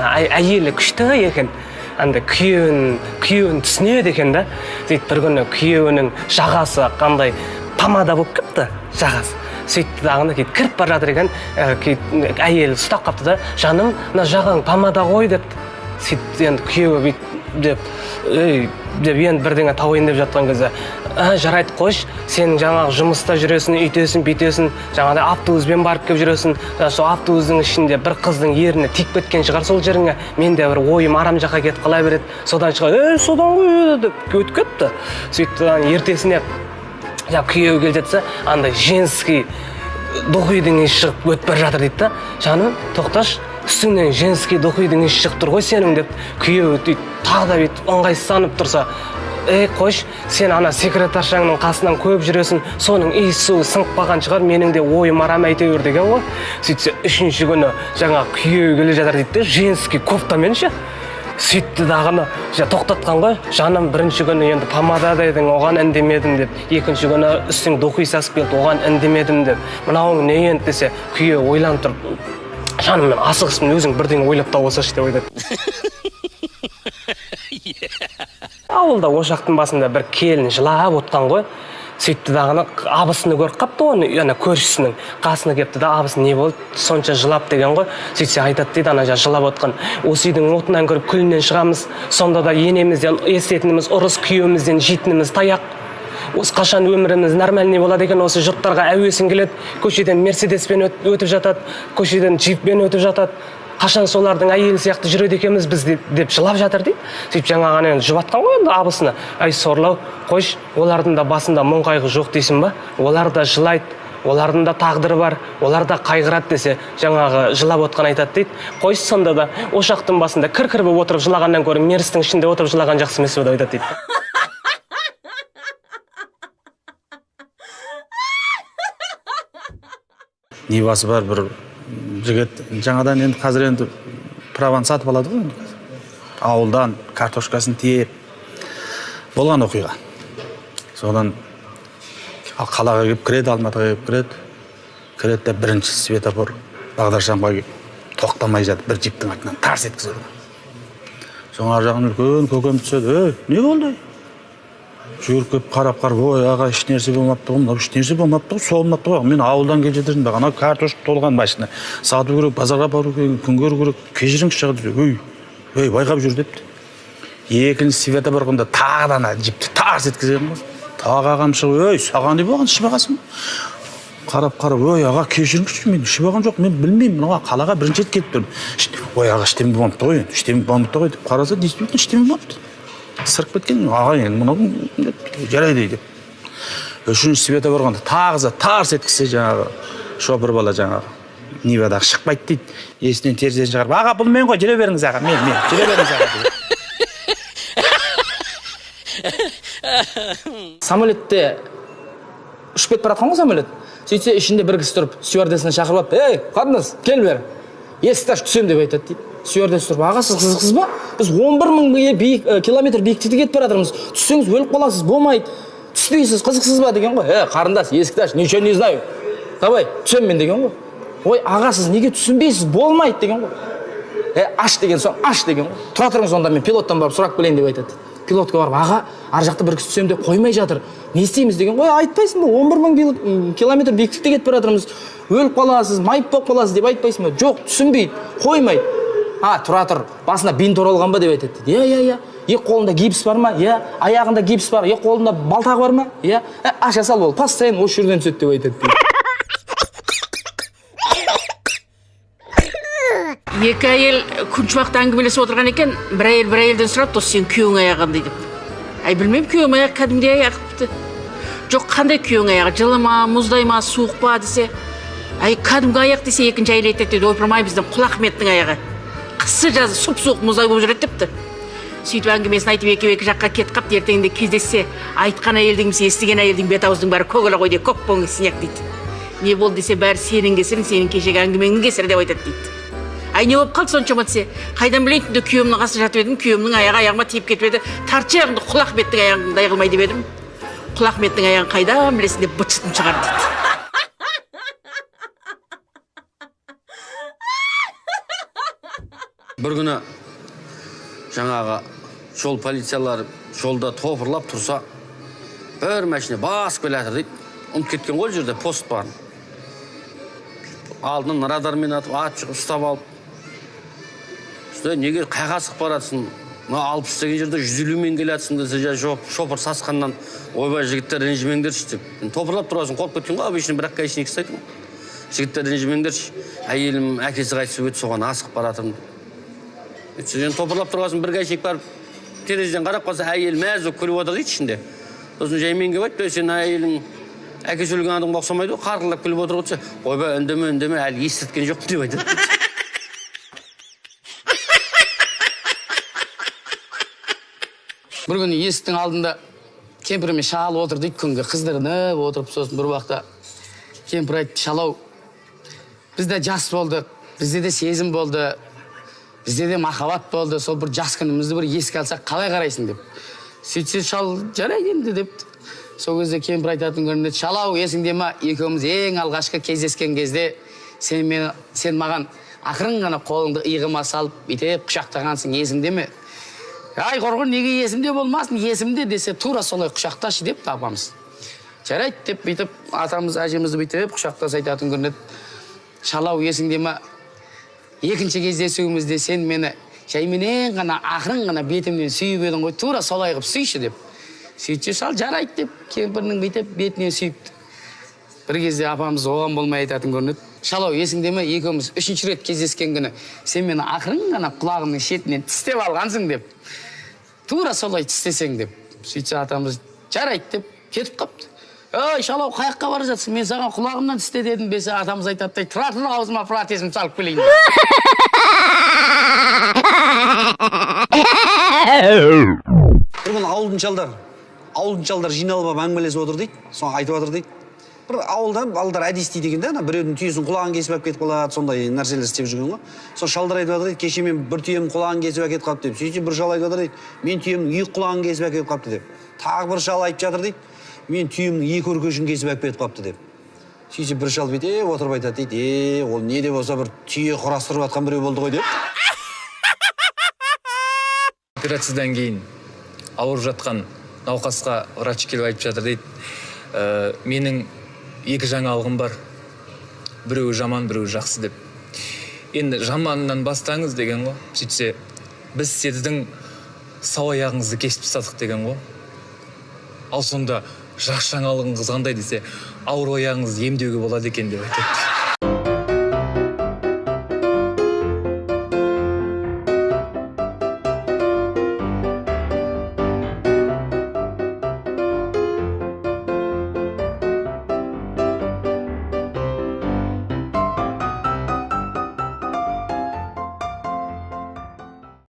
Әйелі күшті екен. Анда күйеуін түсінеді екен да. Сөйтіп бір күні күйеуінің жағасы қандай помада болып кетті, жағасы. Сөйтті дағыны кіріп бара жатыр екен, әйелі ұстап қапты да, жаным, мына жағаң помада ғой депті. Сөйтті енді күйеуі деп енді бірдеңе тауайын деп жатқан кезде, жарайды қош, сен жаңағы жұмыста жүресің, үйтесің, бүйтесің, жаңағыдай автобуспен барып келіп жүресің, сол автобустың ішінде бір қыздың еріне тиіп кеткен шығар сол жеріңе, мен де бір ойым арам жаққа кетіп қала береді, содан шыға, содан ғой деп өтіп кетті. Сөйтті ертесіне күйеуі келіп жатса, андай женский духидің иісі шығып өтіп бара жатыр дейді да, жаным, тоқташ, үстіңнен женский духидің иісі шығып тұр ғой сенің деп, күйеуі тағы да бүйтіп ыңғайсызданып тұрса, қош, сен ана секретаршаңның қасынан көп жүресің, соның иісі сіңіп қалған шығар, менің де ойым арам әйтеуір деген ғой. Сөйтсе, үшінші күні жаңа күйеуі келе жатыр дейді, женский кофтамен ше. Сөйтті дағыны тоқтатқан ғой, жаным, бірінші күні енді помада дедің, оған үндемедім деп, екінші күні үстің духи сасып келді, оған үндемедім деп, мынауың не енді десе, күйеуі ойланып тұрып, жаным, мен асығыспын, өзің бірдеңе ойлап тауысашы деп ойлады. Ауылда ошақтың басында бір келін жылап отқан ғой. Сөйтті дағыны абысыны көріп қапты оны, көршісінің қасына кепті да, абысы не болды, сонша жылап деген ғой. Сөйтсе айтады дейді, ана жылап отқан, осы үйдің отынан көріп күлінен шығамыз, сонда да енемізден естетініміз ұрыс, күйеуімізден жейтініміз таяқ. Осы қашан өміріміз нормальный болады екен, осы жұрттарға әуесін келеді, көшеден мерседеспен өтіп жатады, көшеден джиппен өтіп жатады. Қашан солардың әйелі сияқты жүреді екенбіз біз деп жылап жатыр дейді. Сөйтіп жаңағаны жұбатқан ғой енді абысыны. Ай сорлау, қойш, олардың да басында мұң қайғы жоқ дейсің ба? Олар да жылайды, олардың да тағдыры бар, олар да қайғырады десе, жаңағы жылап отқан айтады дейді. Қойш, сонда да ошақтың басында кір-кір болып отырып жылағаннан гөрі мерістің ішінде отырып жылаған жақсы емес деп айтады дейді. Нивасы бар бір жігіт, жаңадан енді қазір енді праваны сатып алады ғой. Ауылдан картошкасын тиеп болған оқиға. Содан қалаға келіп кіреді, Алматыға келіп кіреді де бірінші светофор бағдаршамға келіп тоқтамай жатып бір джиптің артынан тарс еткізеді. Соң ар жағын үлкен көкем түседі, не болды? Жүгіріп келіп қарап, ой аға, ешнәрсе болмапты ғой, мынау ешнәрсе болмапты ғой, солмапты ғой. Мен ауылдан келе жатырмын да, ана картошка толған машина. Сату керек, базарға бару керек, күн көру керек, кешіріңізші шығады деп. Ой, байқап жүр депті. Екінші света барғанда тағы да ана джипті тарс еткізеді ғой. Тағы ағам шығып, ой, саған не болған, ішіп ағасың ба? Қарап, ой аға, кешіріңізші, мен ішіп ағам жоқ, мен білмеймін, мына қалаға бірінші рет келіп тұрмын. Ой аға, іштеме болмапты ғой, іштеме болмапты ғой деп қараса, действительно іштеме болмапты. Сырып кеткен, аға енді мұны жарайды деп. Үшінші света барғанда тағыза тарс еткізсе жаңағы шопыр бала жаңағы Нивадағы шықпайды дейді. Есінен терезеден шығарып, аға бұл мен ғой, жүре беріңіз аға, мен жүре беріңіз аға дейді. Самолетте ұшып кетіп баратқан ғой самолет. Сөйтсе ішінде бір кісі тұрып, стюардессаны шақырып алып, қатынас, кел бері. Есікті ашып түсем деп айтады дейді. Стюардесс тұрып, аға сіз қызықсыз ба? Біз 11.000 километр биіктікте кетіп бара жатырмыз. Түссеңіз өліп қаласыз, болмайды. Түспейсіз, қызықсыз ба деген ғой. Қарындас, есікті аш, ничего не знаю. Давай, түсем мен деген ғой. Ой, аға сіз неге түсінбейсіз, болмайды деген ғой. Аш деген соң, аш деген ғой. Тұра тұрыңыз онда, мен пилоттан барып сұрап келейін деп айтады. Пилотқа барып, аға, ар жақта бір кісі түсем деп қоймай жатыр. Не істейміз деген ғой. Айтпайсың ба, 11.000 километр биіктікте кетіп бара жатырмыз. Өліп қаласыз, майып болып қаласыз деп айтпайсың ба? Жоқ, түсінбейді, қоймайды. Тұра тұр, басына бинт оралған ба деп айтады. Иә. Екі қолында гипс бар ма? Иә. Аяғында гипс бар, екі қолында балтағы бар ма? Иә. Аша сал бол, постоянно осы жерден түседі деп айтады. Екі әйел күншуақта әңгімелесіп отырған екен, бір әйелден сұрап, осы сен күйеуің аяғы қандай деп. Ай білмеймін, күйеуім аяғы кәдімгідей аяқ. Жоқ, қандай күйеуің аяғы, жылы ма, мұздай ма, суық па десе. Ай кәдімгі аяқ десе, екінші әйел айтады дейді, ойпырмай біздің Құлахметтің аяғы. Қысы жазы сұп-суық мұздай болып жүреді депті. Сөйтіп әңгімесін айтып екі жаққа кетіп қапты, ертеңінде кездессе, айтқан әйелдің естіген әйелдің бет-аузының бәрі көгілі ғой деп, көк боңы синяк дейді. Не болды десе, бәрі сенің кесірің, сенің кешегі әңгімеңнің кесірі деп айтады дейді. Ай не болып қалды соншама десе, қайдан білейін түнде күйеуімнің қасына жатып едім, күйеуімнің аяғыма тиіп кетіп еді, тартшы аяғыңды Құлахметтің аяғындай қылмай деп едім. Құлахметтің аяғын қайдан білесің деп быт-шытын шығарды дейді. бір күні жаңағы жол полициялары жолда топырлап тұрса, бір машина басып келе жатыр дейді. Ұмытып кеткен ғой жерде пост бар. Алдынан радармен атып, ат шығып ұстап алып. Неге қайға асық баратсың? 60 деген жерде 150-мен келатсың десе, жоқ, шопыр сасқаннан ойбай жігіттер ренжімеңдерші деп. Топырлап тұрасың, қорқып кеткен ғой, обычно бір гаишник істейді. Жігіттер ренжімеңдерші, әйелім әкесі қайтыс өтті, соған асық баратырмын. Сен топырлап тұрасың, бір гаишник барып терезеден қарап қалса, әйел мәз болып күліп отыр дейді ішінде. Сосын жаймен келіп айтты, сен әйелің әкесі өлген адамға ұқсамайды ғой, қарқылдап күліп отыр отса, ойбай үндеме, әлі естірткен жоқ деп айтады. Бір күні есіктің алдында кемпіріме шағалып отыр дейді, күнге қыздырынып отырып, сосын бір уақытта кемпір айтты, шалау, бізде жас болдық, бізде де сезім болды, бізде де махаббат болды, сол бір жас күнімізді бір еске алсақ қалай қарайсың деп. Сөйтсе шал жарайды енді деп. Сол кезде кемпір айтатын көрінеді, шалау, есіңде ма, екеуміз ең алғашқы кездескен кезде сен маған ақырын ғана қолыңды иығыма салып, бүйтіп құшақтағансың, есіңде ме? Ай, қорғыр, неге есімде болмасын, есімде десе, тура солай құшақташы деп апамыз. Жарайды деп бүйтіп, атамыз, әжемізді бүйтіп құшақтаса айтатын көрінеді. Шалау, есіңде ма, екінші кездесуімізде сен мені жайменен ғана, ақырын ғана бетімнен сүйіп едің ғой, тура солай қып сүйші деп. Сөйтсе шал жарайды деп, кемпірінің бүйтіп бетінен сүйіпті. Бір кезде апамыз оған болмай айтатын көрінеді. Шалау, есіңде ме, екеуміз үшінші рет кездескен күні сен мені ақырын ғана құлағымның шетінен тістеп алғансың деп. Тура солай тістесең деп. Сөйтсе атамыз жарайды деп кетіп қапты. Ой, шалау, қаяққа бара жатсың? Мен саған құлағымнан тісте дедім бесе, атамыз айтады, тұра аузыма протезім салып келейін. Бір күні ауылдың шалдар жиналып әңгімелесіп отыр дейді, соң айтып отыр дейді. Бір ауылдан балдар әдейі істейді екен да, біреудің түйесін құлағын кесіп алып кетіп қалады, сондай нәрселер істеп жүрген ғой. Сол шалдар айтып отыр дейді, кеше мен бір түйем құлағын кесіп әкетіп қалыпты деп. Сөйтсе бір шал айтып отыр дейді, мен түйемнің екі құлағын кесіп әкетіп қалыпты деп. Тағы бір шал айтып жатыр дейді, мен түйемнің екі өркешін кесіп әкетіп қалыпты деп. Сөйтсе бір шал бүйтіп отырып айтады дейді, ол не де болса бір түйе құрастырып жатқан біреу болды ғой деп. Операциядан кейін ауырып жатқан науқасқа врач келіп айтып жатыр дейді, менің екі жаңалығым бар, біреуі жаман, біреуі жақсы деп. Енді жаманынан бастаңыз деген ғой. Сөйтсе, біз сіздің сау аяғыңызды кесіп тастадық деген ғой. Ал сонда жақсы жаңалығыңыз қандай десе, ауыр аяғыңызды емдеуге болады екен деп айтады.